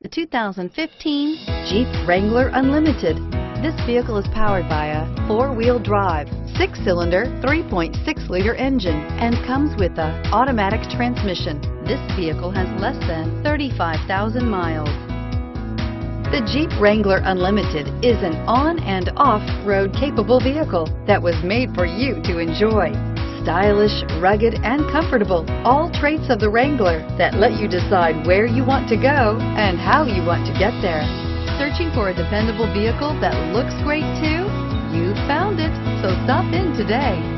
The 2015 Jeep Wrangler Unlimited. This vehicle is powered by a 4-wheel drive, 6-cylinder, 3.6-liter engine, and comes with an automatic transmission. This vehicle has less than 35,000 miles. The Jeep Wrangler Unlimited is an on- and off-road capable vehicle that was made for you to enjoy. Stylish, rugged, and comfortable, all traits of the Wrangler that let you decide where you want to go and how you want to get there. Searching for a dependable vehicle that looks great too? You found it, so stop in today.